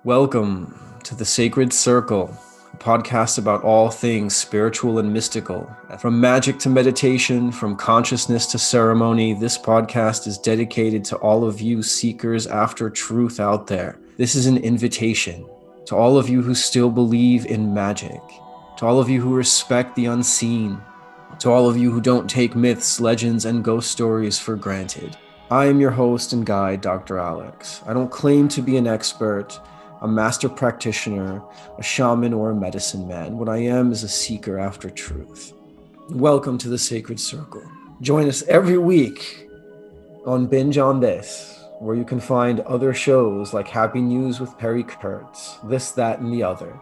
Welcome to the Sacred Circle, a podcast about all things spiritual and mystical. From magic to meditation, from consciousness to ceremony, this podcast is dedicated to all of you seekers after truth out there. This is an invitation to all of you who still believe in magic, to all of you who respect the unseen, to all of you who don't take myths, legends, and ghost stories for granted. I am your host and guide, Dr. Alex. I don't claim to be an expert, a master practitioner, a shaman, or a medicine man. What I am is a seeker after truth. Welcome to the Sacred Circle. Join us every week on Binge on This, where you can find other shows like Happy News with Perry Kurtz, This, That, and the Other,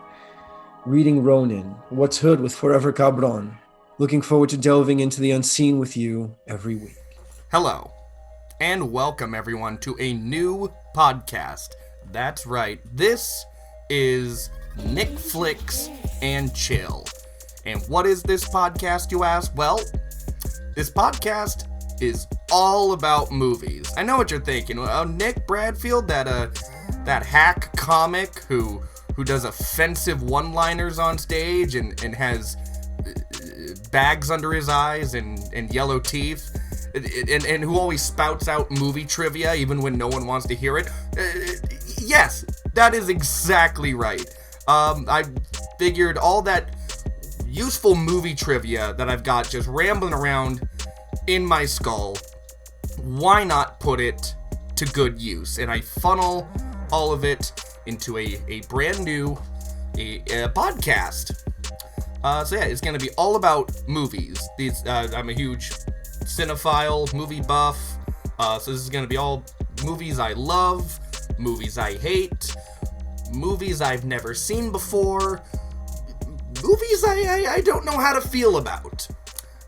Reading Ronin, What's Hood with Forever Cabron. Looking forward to delving into the unseen with you every week. Hello, and welcome everyone to a new podcast. That's right, this is NickFlix and Chill. And what is this podcast, you ask? Well, this podcast is all about movies. I know what you're thinking. Oh, Nick Bradfield, that hack comic who does offensive one-liners on stage and has bags under his eyes and yellow teeth, and who always spouts out movie trivia even when no one wants to hear it. Yes, that is exactly right. I figured all that useful movie trivia that I've got just rambling around in my skull, why not put it to good use? And I funnel all of it into a brand new podcast. So yeah, it's going to be all about movies. I'm a huge cinephile, movie buff, so this is going to be all movies I love, movies I hate, movies I've never seen before, movies I don't know how to feel about.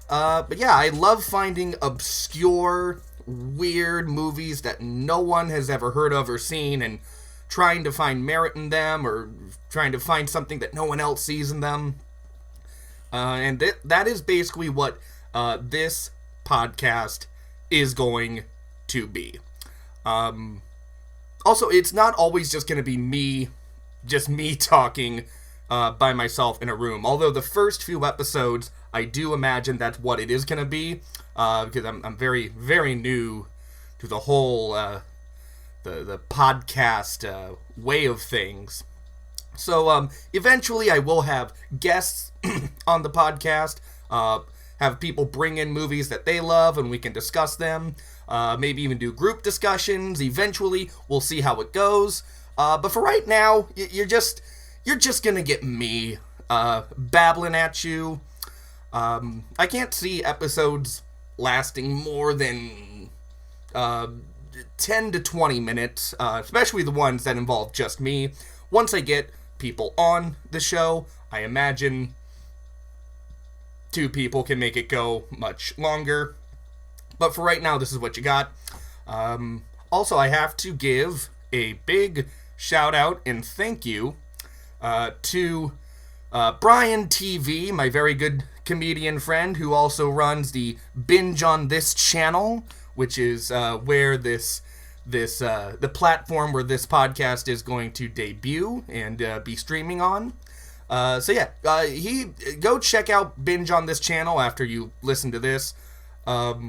But yeah, I love finding obscure, weird movies that no one has ever heard of or seen and trying to find merit in them or trying to find something that no one else sees in them. And that is basically what this podcast is going to be. Also, it's not always just going to be me talking by myself in a room. Although the first few episodes, I do imagine that's what it is going to be, because I'm very, very new to the whole the podcast way of things. So eventually I will have guests on the podcast, have people bring in movies that they love and we can discuss them, maybe even do group discussions. Eventually we'll see how it goes, but for right now you're just gonna get me babbling at you. I can't see episodes lasting more than 10 to 20 minutes, especially the ones that involve just me. Once I get people on the show, I imagine 2 people can make it go much longer. But for right now, this is what you got. Also, I have to give a big shout out and thank you to Bryan TV, my very good comedian friend who also runs the Binge on This channel, which is where the platform where this podcast is going to debut and be streaming on. So yeah, go check out Binge on This channel after you listen to this. The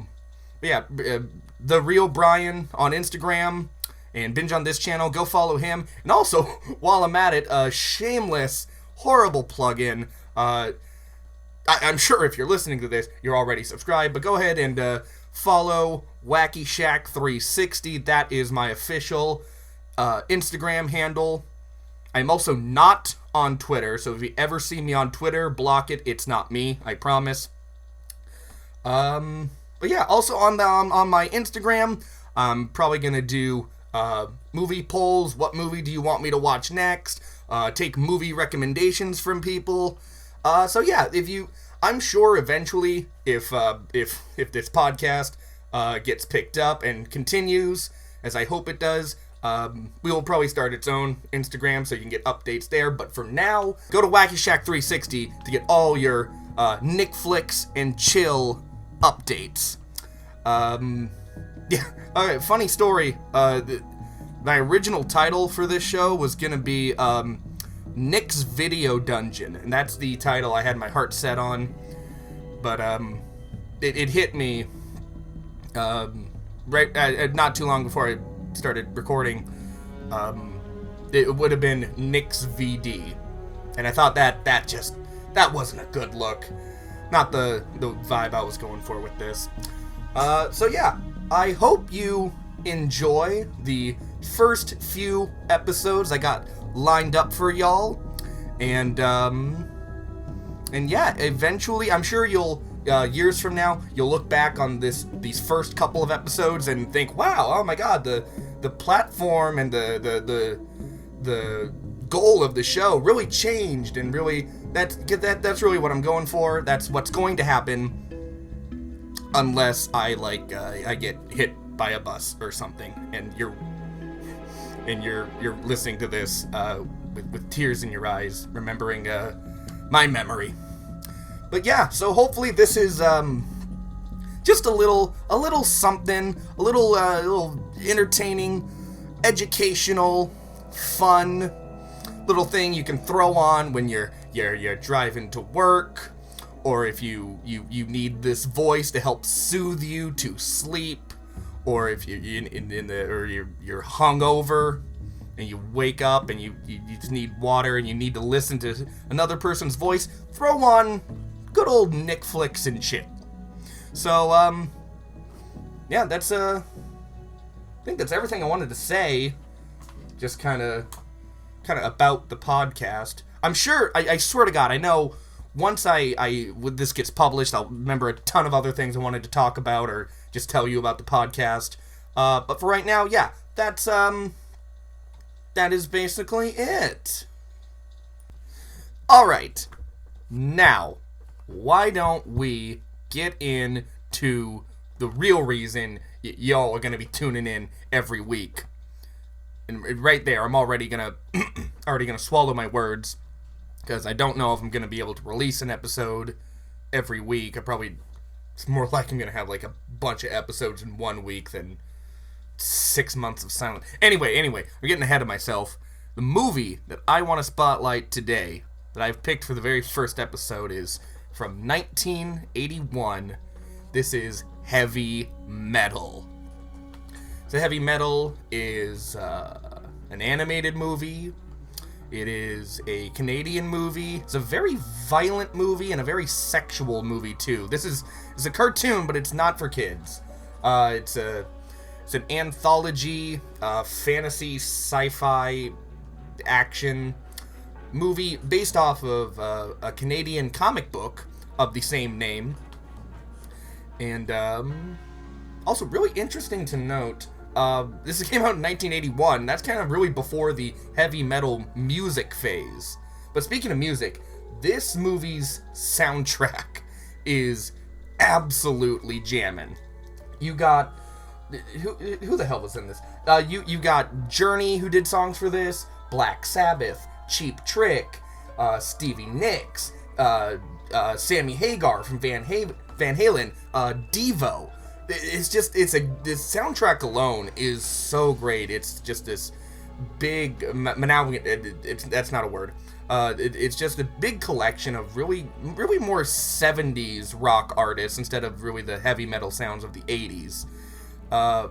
Real Bryan on Instagram and Binge on This channel, go follow him. And also, while I'm at it, a shameless, horrible plug-in. I'm sure if you're listening to this, you're already subscribed, but go ahead and follow Wacky Shack 360. That is my official Instagram handle. I'm also not on Twitter, so if you ever see me on Twitter, block it. It's not me, I promise. But yeah, also on my Instagram, I'm probably gonna do movie polls. What movie do you want me to watch next? Take movie recommendations from people. So yeah, I'm sure eventually, if this podcast gets picked up and continues, as I hope it does, we will probably start its own Instagram so you can get updates there. But for now, go to Wacky Shack 360 to get all your NickFlix and Chill updates. Yeah. Okay. Funny story. my original title for this show was gonna be Nick's Video Dungeon, and that's the title I had my heart set on. But it hit me right not too long before I started recording. It would have been Nick's VD, and I thought that wasn't a good look, not the vibe I was going for with this. So yeah, I hope you enjoy the first few episodes I got lined up for y'all, and yeah, eventually I'm sure you'll years from now you'll look back on these first couple of episodes and think, wow, oh my god, the platform and the goal of the show really changed, and really that's really what I'm going for. That's what's going to happen, unless I get hit by a bus or something, and you're listening to this with tears in your eyes, remembering my memory. But yeah, so hopefully this is just a little something, a little entertaining, educational, fun little thing you can throw on when you're driving to work, or if you need this voice to help soothe you to sleep, or if you're you're hungover and you wake up and you just need water and you need to listen to another person's voice, throw on good old NickFlix and chill. So yeah, that's I think that's everything I wanted to say. Just kind of about the podcast. I'm sure, I swear to God, I know once when this gets published, I'll remember a ton of other things I wanted to talk about or just tell you about the podcast. But for right now, yeah, that is basically it. All right, now, why don't we get into the real reason y'all are gonna be tuning in every week? And right there, I'm already gonna swallow my words, because I don't know if I'm gonna be able to release an episode every week. It's more like I'm gonna have like a bunch of episodes in 1 week than 6 months of silence. Anyway, I'm getting ahead of myself. The movie that I want to spotlight today, that I've picked for the very first episode, is from 1981. This is Heavy Metal. So Heavy Metal is an animated movie. It is a Canadian movie. It's a very violent movie and a very sexual movie too. It's a cartoon, but it's not for kids. It's an anthology, fantasy, sci-fi, action movie based off of a Canadian comic book of the same name. And also really interesting to note, this came out in 1981. That's kind of really before the heavy metal music phase. But speaking of music, this movie's soundtrack is absolutely jammin'. You got who the hell was in this? You got Journey, who did songs for this, Black Sabbath, Cheap Trick, Stevie Nicks, Sammy Hagar from Van Halen, Devo. This soundtrack alone is so great. It's just this big, that's not a word. It's just a big collection of really more 70s rock artists instead of really the heavy metal sounds of the 80s. Why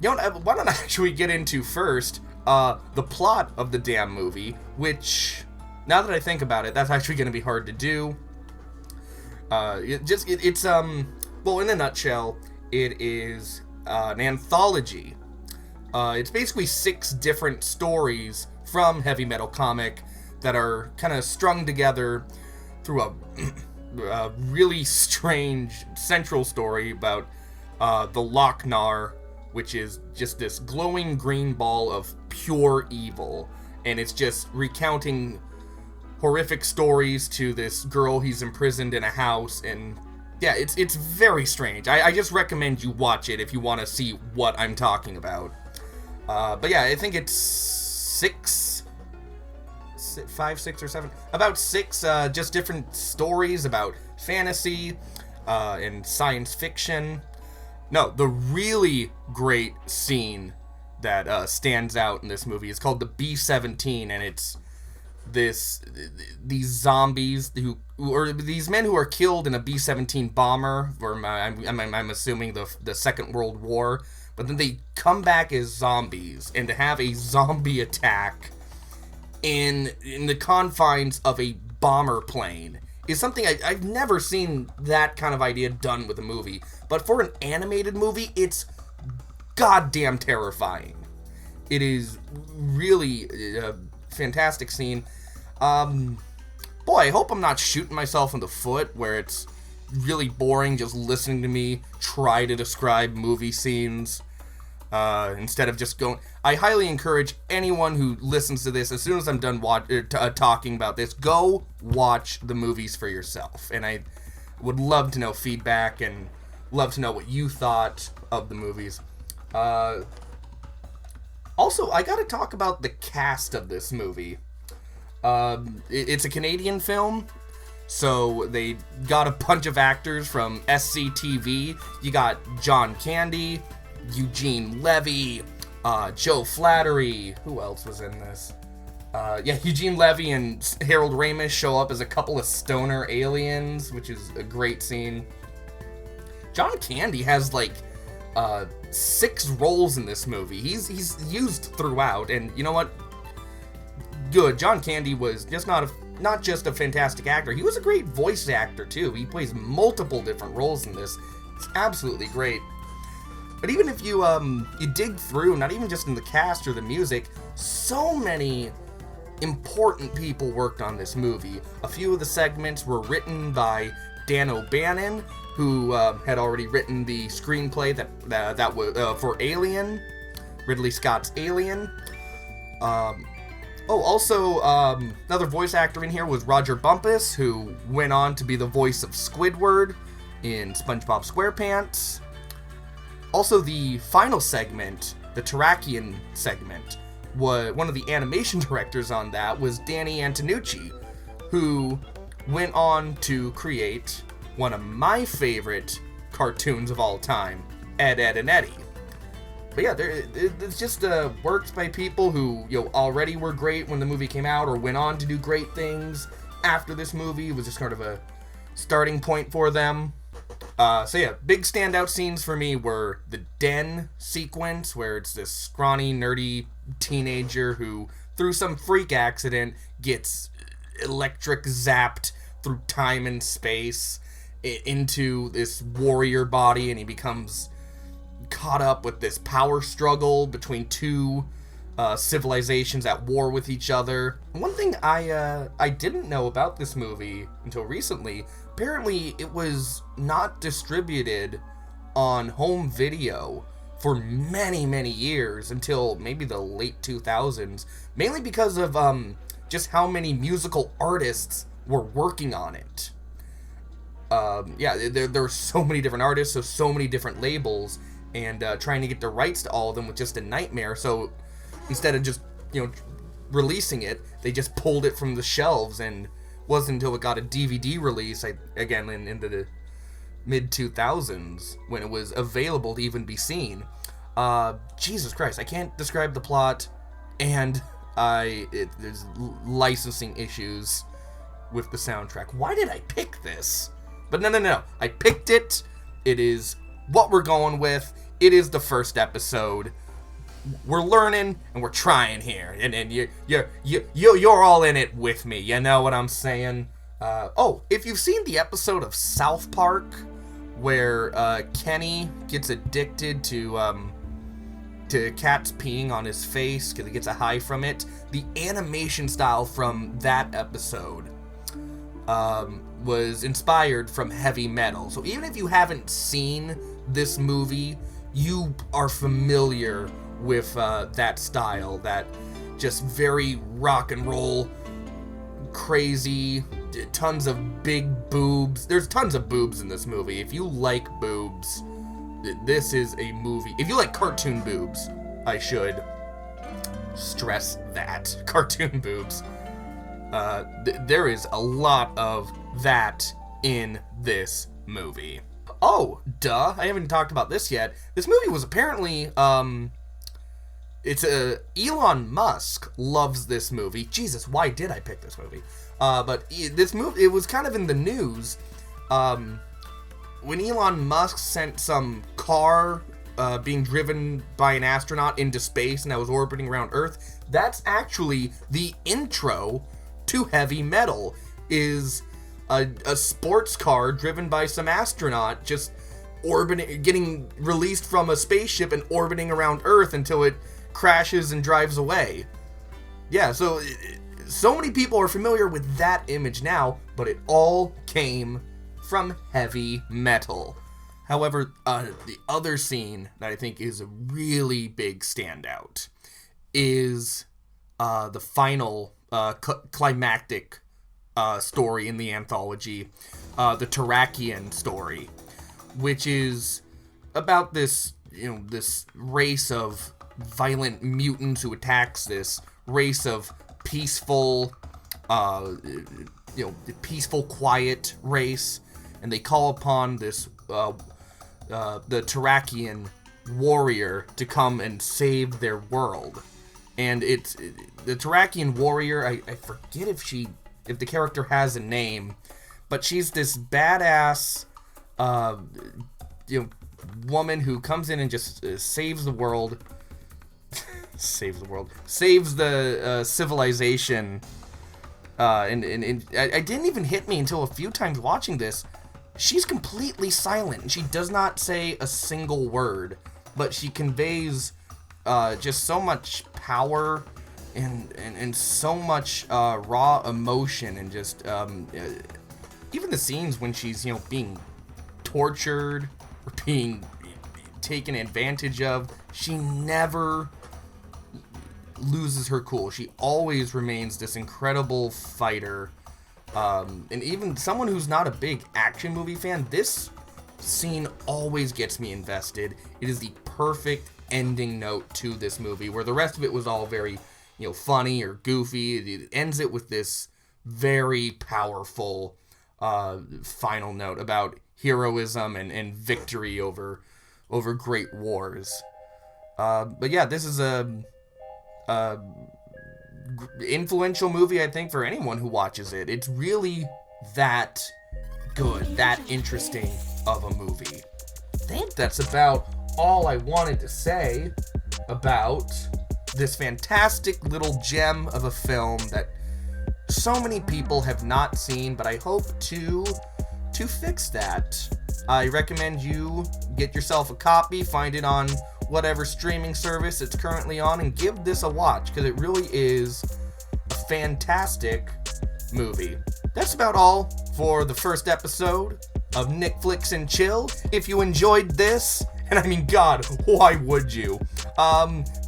don't I actually get into first the plot of the damn movie, which, now that I think about it, that's actually going to be hard to do. Well, in a nutshell, it is an anthology. It's basically 6 different stories from Heavy Metal comic that are kind of strung together through a really strange central story about the Lochnar, which is just this glowing green ball of pure evil. And it's just recounting horrific stories to this girl he's imprisoned in a house, and yeah, it's very strange. I just recommend you watch it if you want to see what I'm talking about. But yeah, I think it's 5, 6, or 7. About 6 just different stories about fantasy and science fiction. No, the really great scene that stands out in this movie. It's called the B-17, and it's these zombies or these men who are killed in a B-17 bomber, or I'm assuming the Second World War, but then they come back as zombies, and to have a zombie attack in the confines of a bomber plane is something I've never seen that kind of idea done with a movie. But for an animated movie, it's goddamn terrifying. It is really a fantastic scene. Boy, I hope I'm not shooting myself in the foot where it's really boring just listening to me try to describe movie scenes instead of just going. I highly encourage anyone who listens to this, as soon as I'm done talking about this, go watch the movies for yourself. And I would love to know feedback and love to know what you thought of the movies. Also, I gotta talk about the cast of this movie. It's a Canadian film, so they got a bunch of actors from SCTV. You got John Candy, Eugene Levy, Joe Flattery. Who else was in this? Eugene Levy and Harold Ramis show up as a couple of stoner aliens, which is a great scene. John Candy has like 6 roles in this movie. He's used throughout, and you know what? Good. John Candy was just not just a fantastic actor. He was a great voice actor too. He plays multiple different roles in this. It's absolutely great. But even if you dig through, not even just in the cast or the music, so many important people worked on this movie. A few of the segments were written by Dan O'Bannon, who had already written the screenplay that was for Alien, Ridley Scott's Alien. Also, another voice actor in here was Roger Bumpus, who went on to be the voice of Squidward in SpongeBob SquarePants. Also, the final segment, the Terrakian segment, one of the animation directors on that was Danny Antonucci, who went on to create one of my favorite cartoons of all time, Ed, Edd and Eddy. But yeah, it's just works by people who already were great when the movie came out, or went on to do great things after this movie. It was just kind of a starting point for them. So yeah, big standout scenes for me were the den sequence, where it's this scrawny, nerdy teenager who, through some freak accident, gets electric zapped through time and space into this warrior body, and he becomes caught up with this power struggle between two civilizations at war with each other. One thing I didn't know about this movie until recently, apparently it was not distributed on home video for many, many years, until maybe the late 2000s, mainly because of just how many musical artists were working on it. There were so many different artists, so many different labels, and trying to get the rights to all of them was just a nightmare. So instead of just releasing it, they just pulled it from the shelves, and wasn't until it got a DVD release, again into the mid-2000s, when it was available to even be seen. Jesus Christ, I can't describe the plot, and there's licensing issues with the soundtrack. Why did I pick this? But no, I picked it. It is what we're going with. It is the first episode. We're learning and we're trying here, and you're all in it with me. You know what I'm saying? If you've seen the episode of South Park where Kenny gets addicted to cats peeing on his face because he gets a high from it, the animation style from that episode was inspired from heavy metal. So even if you haven't seen this movie, you are familiar with that style, that just very rock and roll, crazy, tons of big boobs. There's tons of boobs in this movie. If you like boobs, this is a movie. If you like cartoon boobs, I should stress that. Cartoon boobs. There is a lot of that in this movie. Oh, duh, I haven't talked about this yet. This movie was apparently, It's Elon Musk loves this movie. Jesus, why did I pick this movie? But this movie, it was kind of in the news when Elon Musk sent some car being driven by an astronaut into space and that was orbiting around Earth. That's actually the intro to Heavy Metal, is a sports car driven by some astronaut just orbiting, getting released from a spaceship and orbiting around Earth until it crashes and drives away. Yeah, so many people are familiar with that image now, but it all came from Heavy Metal. However, the other scene that I think is a really big standout is the final climactic story in the anthology, the Terrakian story, which is about this race of violent mutants who attacks this race of peaceful, peaceful, quiet race, and they call upon this the Terrakian warrior to come and save their world. And it's the Terrakian warrior. I forget if the character has a name, but she's this badass woman who comes in and just saves the world. Saves the civilization. And it didn't even hit me until a few times watching this. She's completely silent. She does not say a single word, but she conveys just so much power and so much raw emotion, and just even the scenes when she's being tortured or being taken advantage of, she never loses her cool. She always remains this incredible fighter. And even someone who's not a big action movie fan, this scene always gets me invested. It is the perfect ending note to this movie, where the rest of it was all very, funny or goofy. It ends it with this very powerful final note about heroism and victory over great wars. But yeah, this is a influential movie, I think, for anyone who watches it. It's really that good, that interesting of a movie. I think that's about all I wanted to say about this fantastic little gem of a film that so many people have not seen, but I hope to fix that. I recommend you get yourself a copy, find it on whatever streaming service it's currently on, and give this a watch, because it really is a fantastic movie. That's about all for the first episode of NickFlix and Chill. If you enjoyed this, and I mean, God, why would you?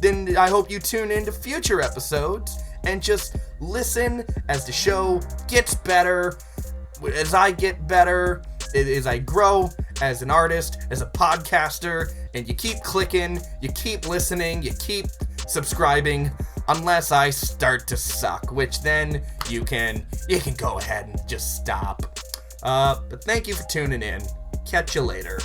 Then I hope you tune into future episodes and just listen as the show gets better, as I get better, as I grow as an artist, as a podcaster, and you keep clicking, you keep listening, you keep subscribing, unless I start to suck, which then you can go ahead and just stop. But thank you for tuning in. Catch you later.